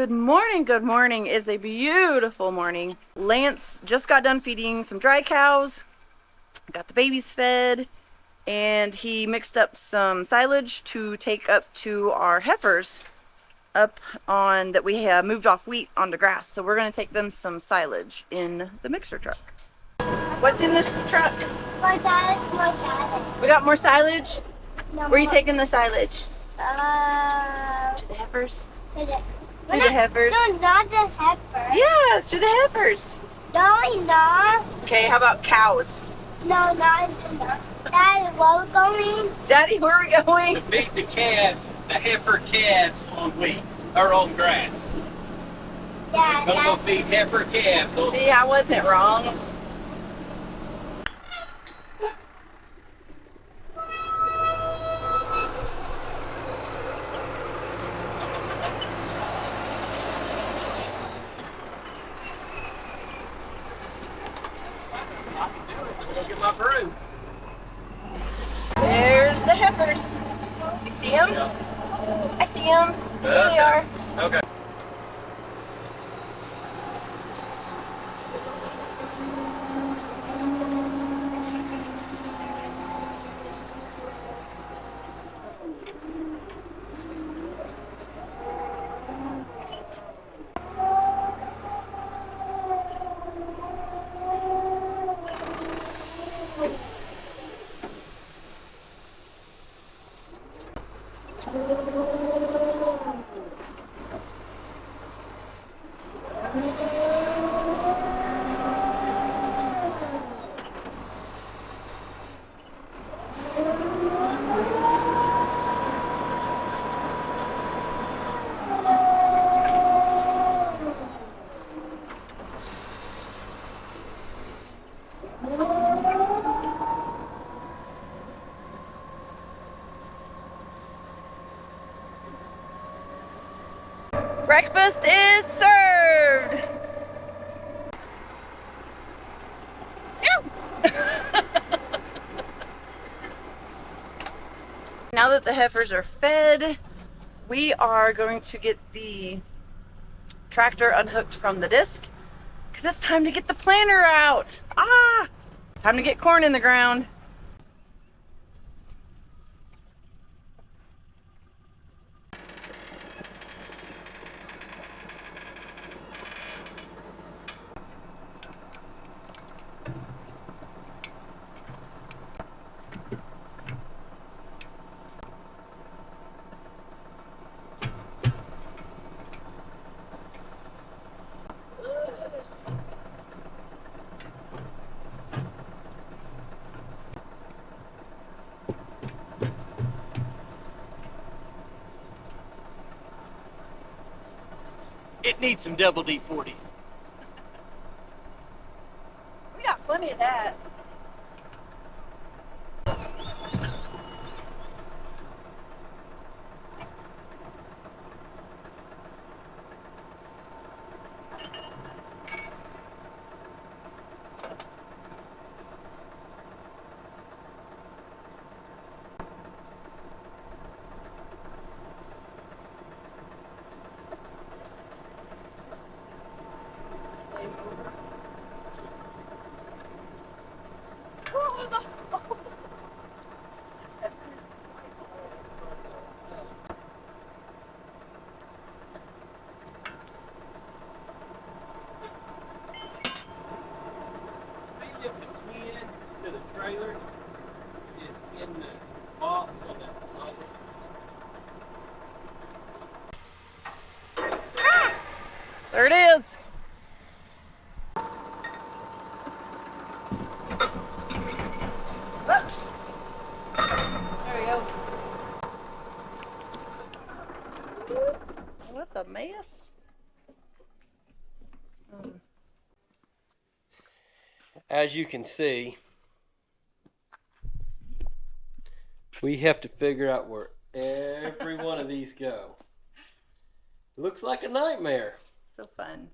Good morning, good morning. It's a beautiful morning. Lance just got done feeding some dry cows, got the babies fed, and he mixed up some silage to take up to our heifers up on that we have moved off wheat onto grass. So we're gonna take them some silage in the mixer truck. What's in this truck? More silage. We got more silage? No, Where are you more. taking the silage? To the heifers? To the heifers? No, not the heifer. Yes, to the heifers. No. Okay, how about cows? No. Dad, where we going? Daddy, where are we going? To feed the calves, the heifer calves on wheat or on grass. Yeah, Don't go feed heifer calves on See, I wasn't wrong. Get my broom. There's the heifers. You see them? I see them. There they are. Okay. Breakfast is served. Now that the heifers are fed, we are going to get the tractor unhooked from the disc because it's time to get the planter out. Time to get corn in the ground. It needs some double D40. We got plenty of that. See if the twin to the trailer is in the box on that lower. There it is. There we go. What's a mess? As you can see, we have to figure out where every one of these go. Looks like a nightmare. So fun.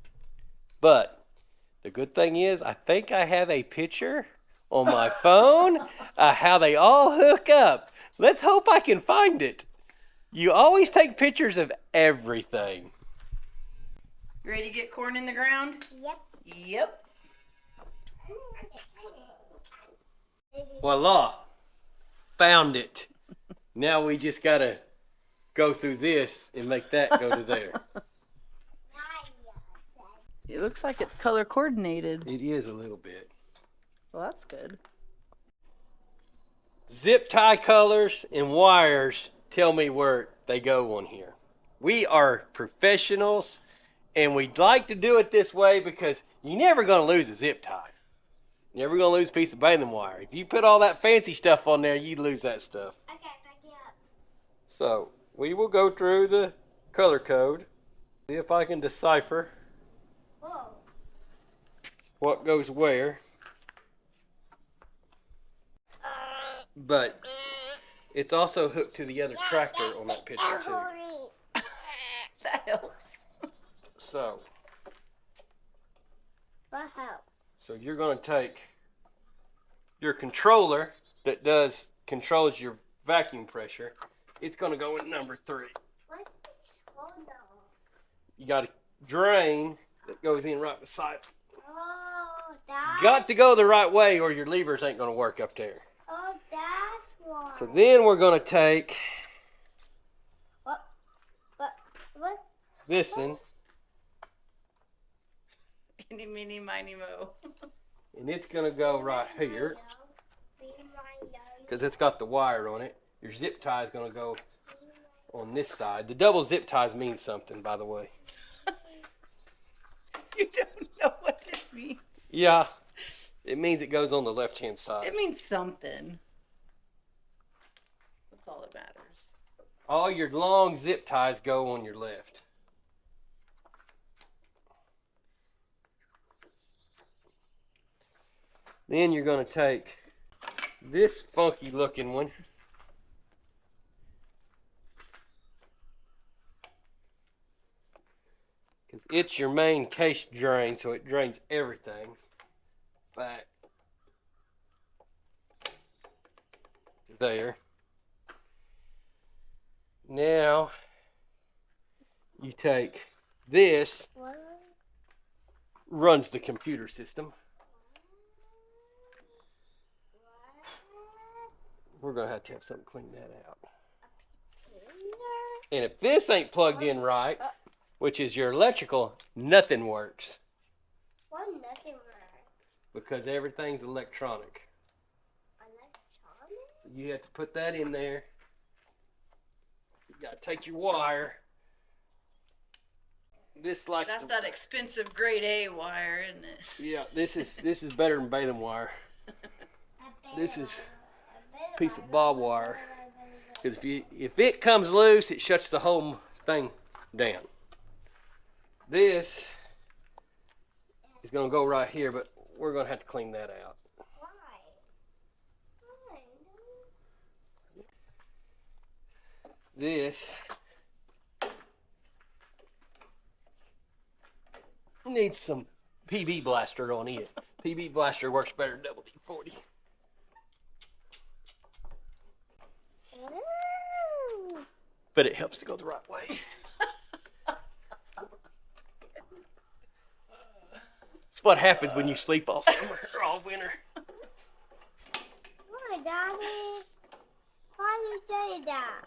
But the good thing is, I think I have a picture on my phone how they all hook up. Let's hope I can find it. You always take pictures of everything. You ready to get corn in the ground? Yep. Yep. Voila. Found it. Now we just gotta go through this and make that go to there. It looks like it's color coordinated. It is a little bit. Well, that's good. Zip tie colors and wires tell me where they go on here. We are professionals and we'd like to do it this way because you're never going to lose a zip tie. You're never going to lose a piece of baling wire. If you put all that fancy stuff on there, you'd lose that stuff. Okay, back it up. So we will go through the color code, see if I can decipher Whoa. what goes where. But it's also hooked to the other tractor on that picture too. That helps. So What helps? So you're going to take your controller that controls your vacuum pressure. It's going to go in number 3. What? Hold on. You got a drain that goes in right beside it. Oh, that's. Got to go the right way or your levers ain't going to work up there. Oh, that's why. So then we're going to take What? this one Any, meeny, miny, mo. and it's going to go right here because it's got the wire on it. Your zip tie is going to go on this side. The double zip ties mean something, by the way. You don't know what it means. Yeah, it means it goes on the left-hand side. It means something. That's all that matters. All your long zip ties go on your left. Then you're going to take this funky looking one. Because it's your main case drain, so it drains everything back to there. Now you take this, runs the computer system. We're going to have something clean that out. And if this ain't plugged in right, which is your electrical, nothing works. Why nothing works? Because everything's electronic. Electronic? So you have to put that in there. You got to take your wire. This likes That's to, that expensive grade A wire, isn't it? yeah, this is better than baling wire. This is a piece of barbed wire. Because if it comes loose, it shuts the whole thing down. This is going to go right here, but we're going to have to clean that out. Why? This needs some PB blaster on it. PB blaster works better than double D40. But it helps to go the right way. It's what happens when you sleep all summer or all winter. Why, Daddy? Why did you say that?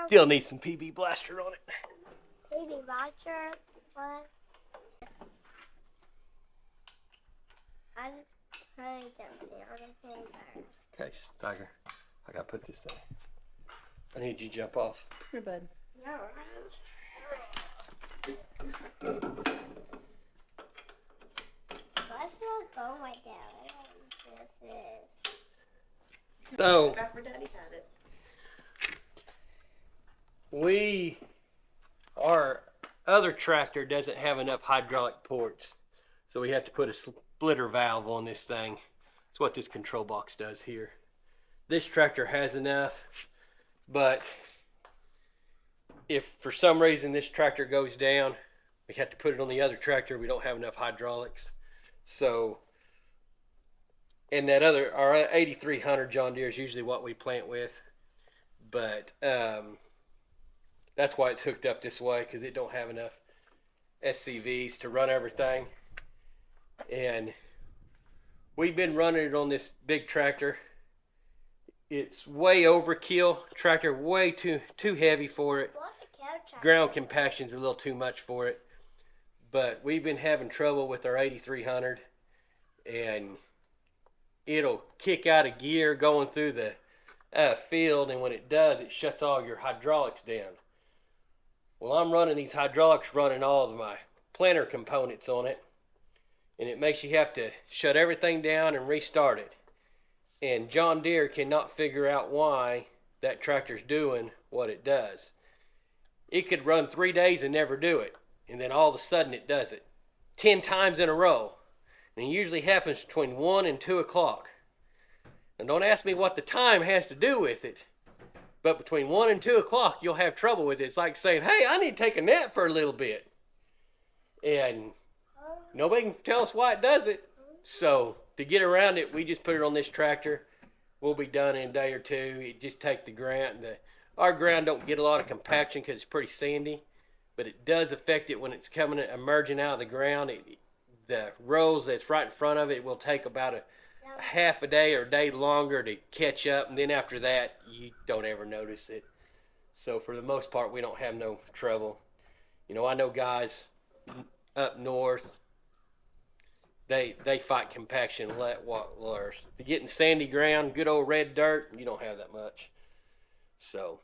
Still needs some PB blaster on it. Baby watcher? What? I'm trying something on the finger. Okay, Tiger, I gotta put this there. I need you to jump off. Here, bud. No. Let's not go right now. This is. So, Back where Daddy had it. our other tractor doesn't have enough hydraulic ports. So we have to put a splitter valve on this thing. That's what this control box does here. This tractor has enough, but if for some reason this tractor goes down, we have to put it on the other tractor. We don't have enough hydraulics. So, and that our 8300 John Deere is usually what we plant with, but that's why it's hooked up this way, because it don't have enough SCVs to run everything. And we've been running it on this big tractor. It's way overkill. Tractor way too heavy for it. Ground compaction's a little too much for it. But we've been having trouble with our 8300, and it'll kick out of gear going through the field, and when it does, it shuts all your hydraulics down. Well, I'm running these hydraulics, running all of my planter components on it, and it makes you have to shut everything down and restart it. And John Deere cannot figure out why that tractor's doing what it does. It could run 3 days and never do it, and then all of a sudden it does it 10 times in a row. And it usually happens between 1 and 2 o'clock. And don't ask me what the time has to do with it, but between 1 and 2 o'clock you'll have trouble with it. It's like saying, hey, I need to take a nap for a little bit. And nobody can tell us why it does it. So to get around it, we just put it on this tractor. We'll be done in a day or two. It just take the ground. Our ground don't get a lot of compaction because it's pretty sandy, but it does affect it when it's emerging out of the ground. The rows that's right in front of it will take about a half a day or a day longer to catch up, and then after that you don't ever notice it. So for the most part, we don't have no trouble. You know, I know guys up north, they fight compaction a lot worse. To get in sandy ground, good old red dirt, you don't have that much. So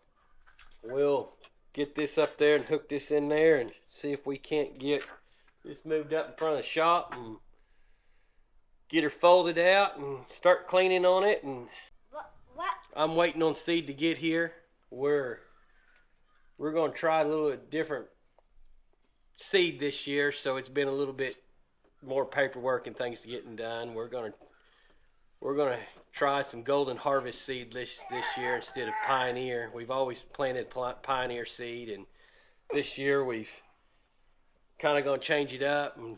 we'll get this up there and hook this in there and see if we can't get this moved up in front of the shop and get her folded out and start cleaning on it. And What? I'm waiting on seed to get here. We're going to try a little different seed this year, so it's been a little bit more paperwork and things getting done. We're going to try some Golden Harvest seed this year instead of Pioneer. We've always planted Pioneer seed, and this year we've kind of going to change it up and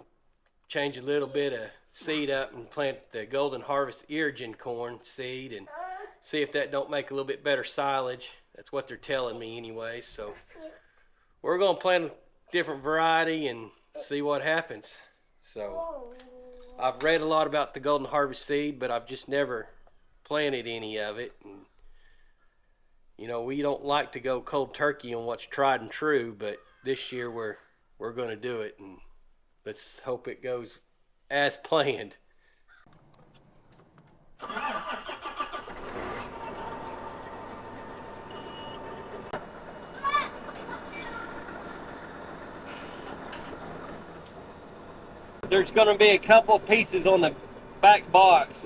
change a little bit of seed up and plant the Golden Harvest Irrigen corn seed and see if that don't make a little bit better silage. That's what they're telling me anyway. So we're going to plant a different variety and see what happens. So I've read a lot about the Golden Harvest seed, but I've just never planted any of it. And, you know, we don't like to go cold turkey on what's tried and true, but this year we're going to do it, and let's hope it goes as planned. There's going to be a couple pieces on the back box,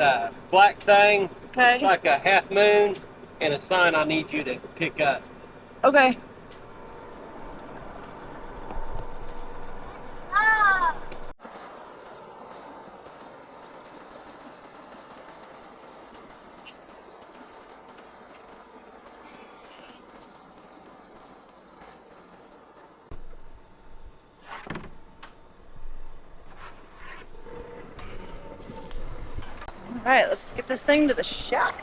black thing, Okay. it's like a half moon, and a sign I need you to pick up. Okay. All right, let's get this thing to the shop.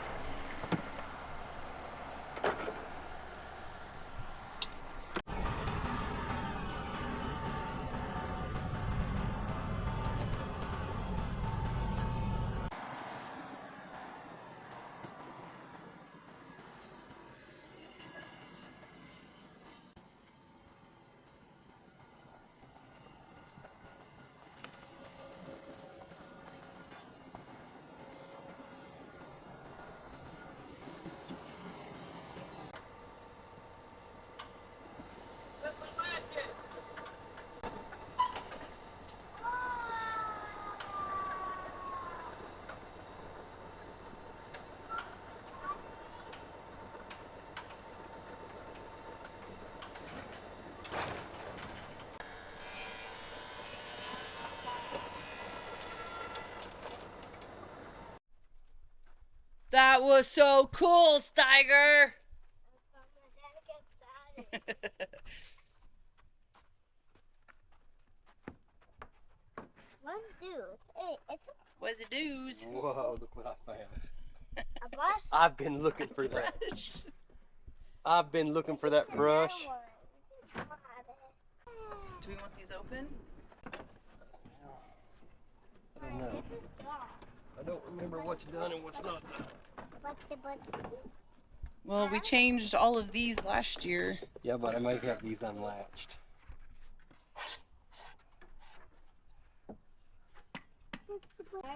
That was so cool, Steiger. What do? Hey, it's What's the do's? Whoa, look what I found. a brush. I've been looking for that. I've been looking for that brush. Do we want these open? No. This is dry. I don't remember what's done and what's not done. What's Well, we changed all of these last year. Yeah, but I might have these unlatched. I'm gonna take it all off.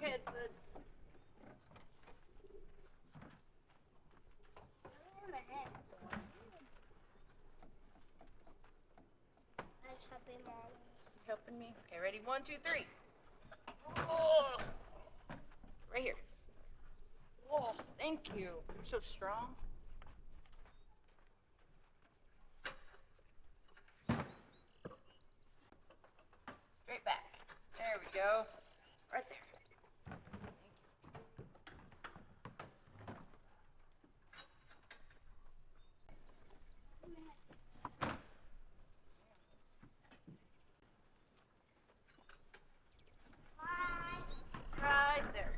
Head, bud. Helping me. Okay, ready? 1, 2, 3. Oh, right here. Oh, thank you. You're so strong. Straight back. There we go. Right there. Right there.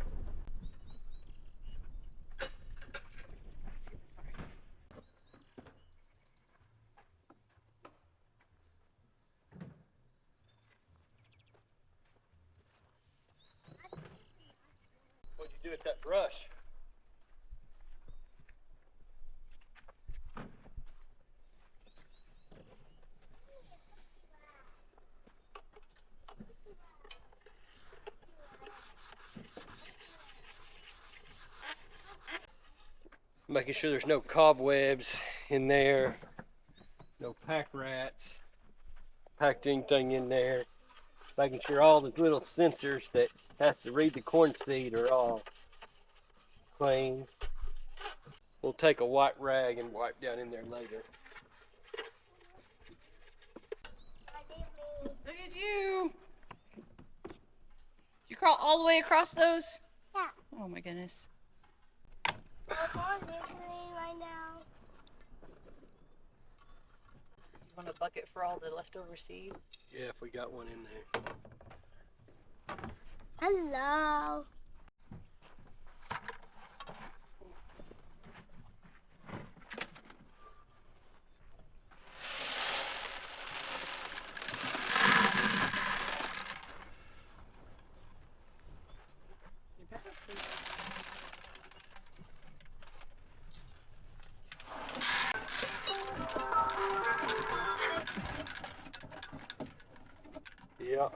Let's get this one right. What'd you do with that brush? Making sure there's no cobwebs in there, no pack rats, packed anything in there. Making sure all the little sensors that has to read the corn seed are all clean. We'll take a white rag and wipe down in there later. Look at you. You crawl all the way across those? Yeah. Oh my goodness. I'm listening right now. You want a bucket for all the leftover seed? Yeah, if we got one in there. Hello. Yeah.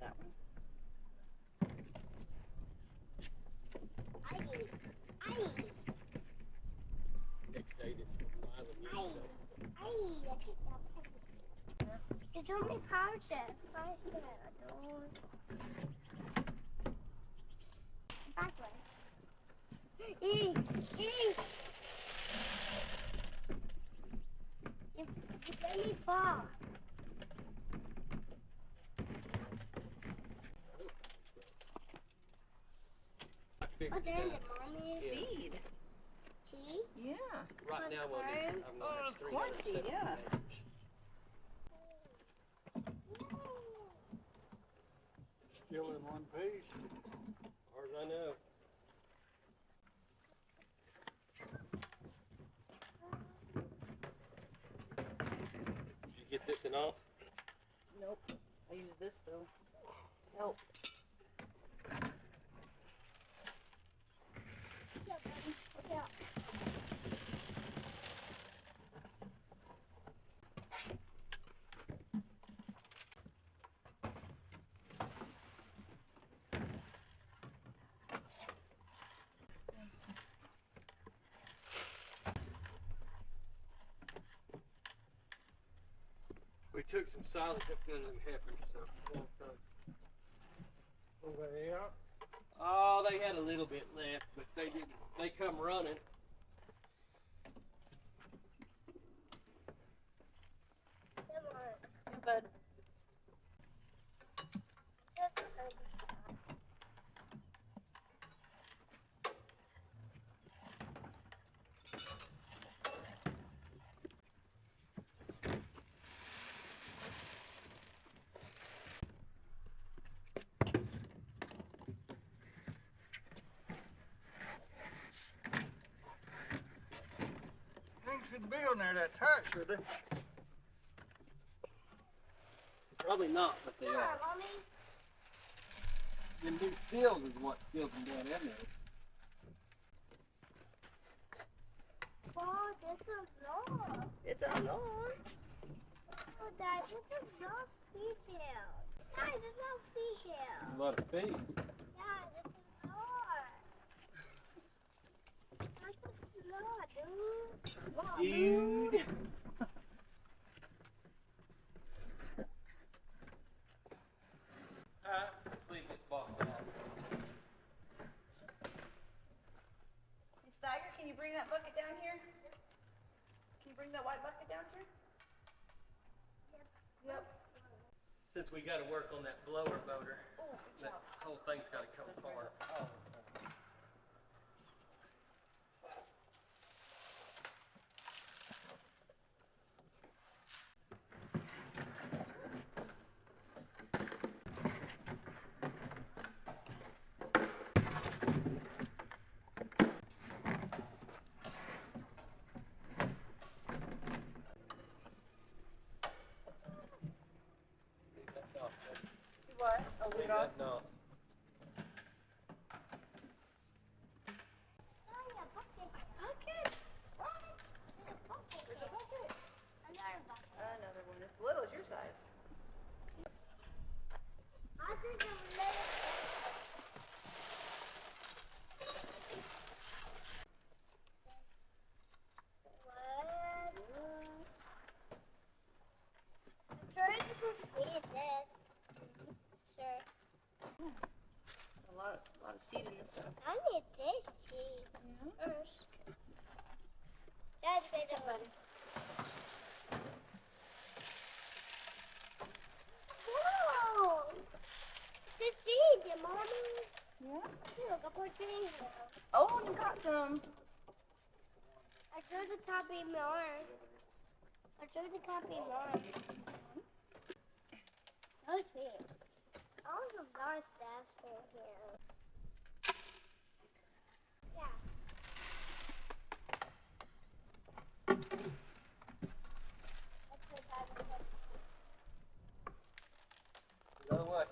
That one. Next day to Did you make pouch it? Right here. Back way. You made me fall. What's in it, Mommy? Seed. Tea? Yeah. Right now we'll need, I'm Oh, gonna it's have corn seed, 370 yeah. acres. Still in one piece. As far as I know. Did you get this and off? Nope. I use this though. Help. Look out. We took some silage up there to them heifers, so. Over there. Oh, they had a little bit left, but they didn't. They come running. Yeah, bud. shouldn't be on there that tight, should they? Probably not, but they are. Mommy. Them new seals is what seals them down in there. Oh, this is long. It's unlocked. Oh, Dad, this is not seashell. Dad, this is not seashell. A lot of feed. Dad, this is not. This is not, dude. Come on, Dude. Let's leave this box out. Hey, Steiger, can you bring that bucket down here? Can you bring that white bucket down here? Yep. Since we got to work on that blower motor, Oh, good that job. whole thing's got to come apart. What? Oh, Leave that knob. Daddy, a bucket. Bucket? What? There's a bucket. There's a bucket. Another bucket. Another one. It's little as your size. I think I'm little. I'm sure you can feed this. Sure. A lot of seed in this stuff. I need this cheese first. Dad, take the butter. Whoa! The cheese, Mommy. Yeah. Look, I put cheese here. Oh, you got some. I tried to copy more. I tried to copy more. That was sweet. I want some more stuff in here. Yeah. That's what I was Another way.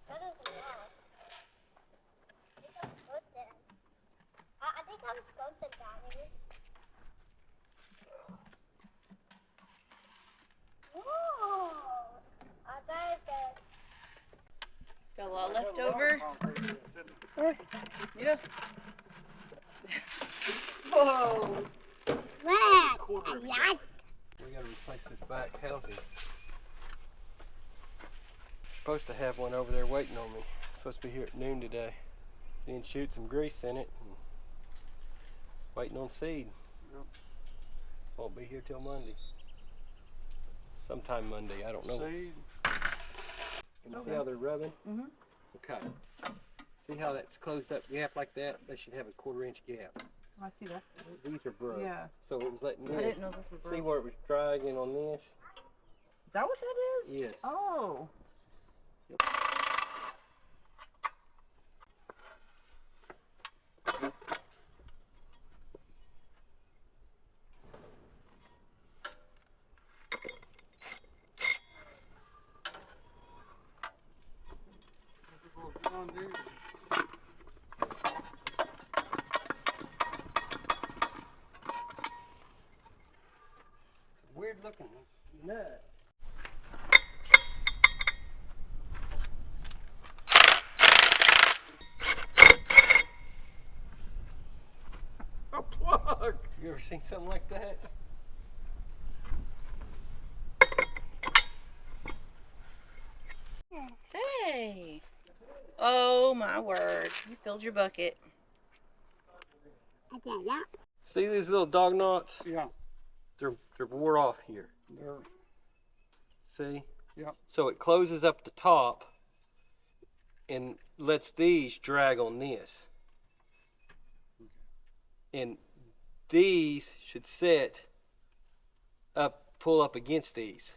That is enough. I think I'm supposed to Daddy. Whoa! I got it. Got a lot left over. Yeah. Whoa. What? A lot. We got to replace this back housing. Supposed to have one over there waiting on me. Supposed to be here at noon today. Then shoot some grease in it. And waiting on seed. Yep. Won't be here till Monday. Sometime Monday, I don't know. Seed. And see how they're rubbing? Mhm. Okay. See how that's closed up gap like that? They should have a 1/4 inch gap. I see that. These are broke. Yeah. So it was letting I this. didn't know this was See broke. where it was dragging on this? Is that what that is? Yes. Oh. John Deere. It's a weird looking nut. A plug. You ever seen something like that? Hey. Oh my word. You filled your bucket. I did that. See these little dog knots? Yeah. They're wore off here. They're, See? yeah. So it closes up the top and lets these drag on this. And these should set up, pull up against these.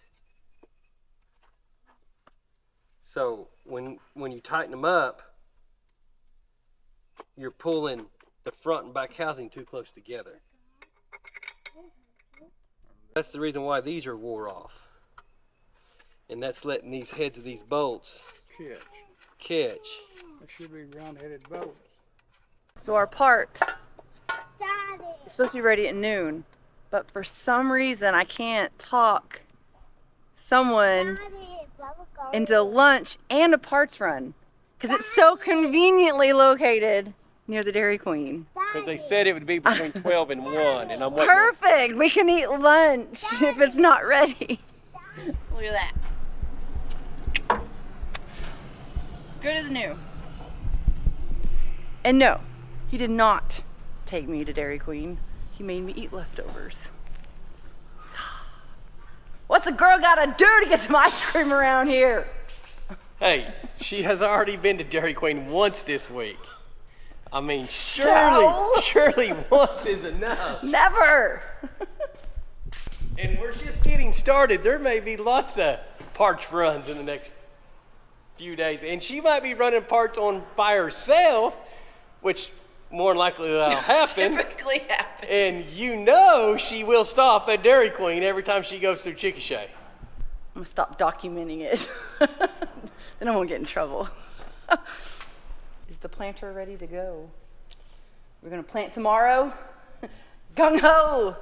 So when you tighten them up, you're pulling the front and back housing too close together. That's the reason why these are wore off. And that's letting these heads of these bolts catch. They should be round-headed bolts. So our part Daddy. is supposed to be ready at noon, but for some reason I can't talk someone Daddy, bubblegum. into lunch and a parts run because it's so conveniently located near the Dairy Queen. Because they said it would be between 12 and 1, and I'm waiting. Perfect. We can eat lunch if it's not ready. Look at that. Good as new. And no, he did not take me to Dairy Queen. He made me eat leftovers. What's a girl gotta do to get some ice cream around here? Hey, she has already been to Dairy Queen once this week. I mean, surely once is enough. Never. And we're just getting started. There may be lots of parts runs in the next few days. And she might be running parts on by herself, which more than likely that'll happen. Typically happens. And you know she will stop at Dairy Queen every time she goes through Chickasha. I'm gonna stop documenting it. Then I won't get in trouble. Is the planter ready to go? We're gonna plant tomorrow? Gung ho!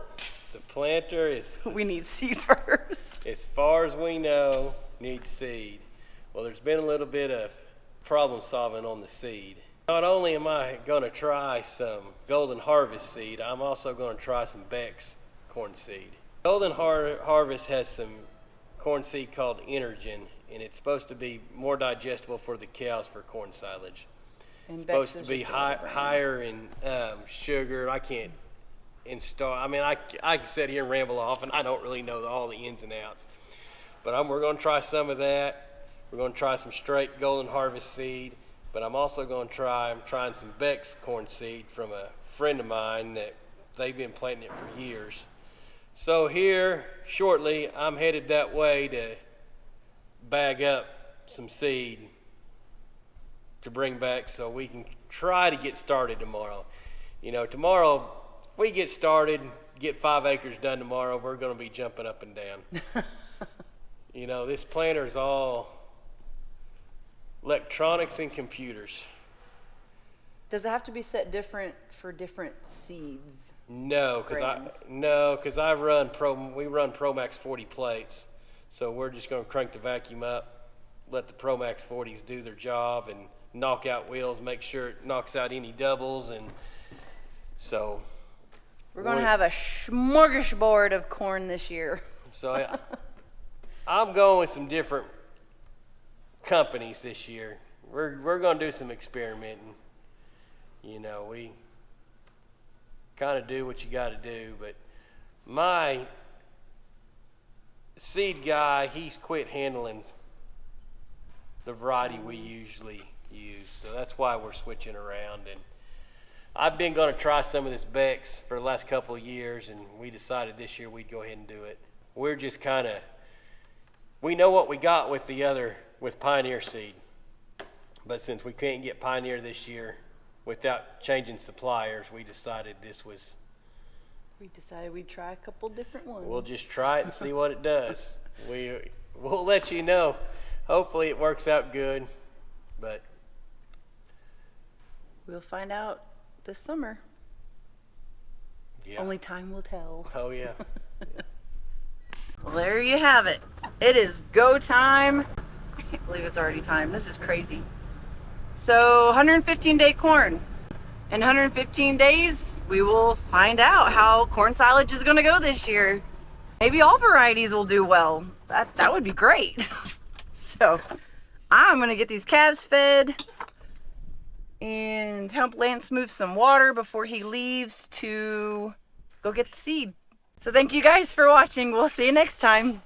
The planter is, We need seed first. as far as we know, needs seed. Well, there's been a little bit of problem solving on the seed. Not only am I gonna try some Golden Harvest seed, I'm also gonna try some Beck's corn seed. Golden Harvest has some corn seed called Energen, and it's supposed to be more digestible for the cows for corn silage. And It's supposed Bex to is be just a no-brainer. higher in sugar. I can't install. I mean, I can sit here and ramble off, and I don't really know all the ins and outs. But we're going to try some of that. We're going to try some straight Golden Harvest seed. But I'm also going to I'm trying some Beck's corn seed from a friend of mine that they've been planting it for years. So here, shortly, I'm headed that way to bag up some seed to bring back so we can try to get started tomorrow. You know, tomorrow, if we get started, get 5 acres done tomorrow, we're going to be jumping up and down. You know, this planter is all electronics and computers. Does it have to be set different for different seeds? No, because we run Promax 40 plates, so we're just going to crank the vacuum up, let the Promax 40s do their job, and knock out wheels, make sure it knocks out any doubles, and so We're going to have a smorgasbord of corn this year. So I'm going with some different companies this year. We're going to do some experimenting. You know, we kind of do what you got to do, but my seed guy, he's quit handling the variety we usually use, so that's why we're switching around. And I've been going to try some of this Beck's for the last couple of years, and we decided this year we'd go ahead and do it. We're just kind of, we know what we got with Pioneer seed, but since we can't get Pioneer this year without changing suppliers, we decided we'd try a couple different ones. we'll just try it and see what it does. We'll let you know. Hopefully it works out good, but We'll find out this summer. yeah. Only time will tell. Oh yeah. Well, there you have it. It is go time. I can't believe it's already time. This is crazy. So 115-day corn. In 115 days, we will find out how corn silage is going to go this year. Maybe all varieties will do well. That would be great. So I'm going to get these calves fed and help Lance move some water before he leaves to go get the seed. So thank you guys for watching. We'll see you next time.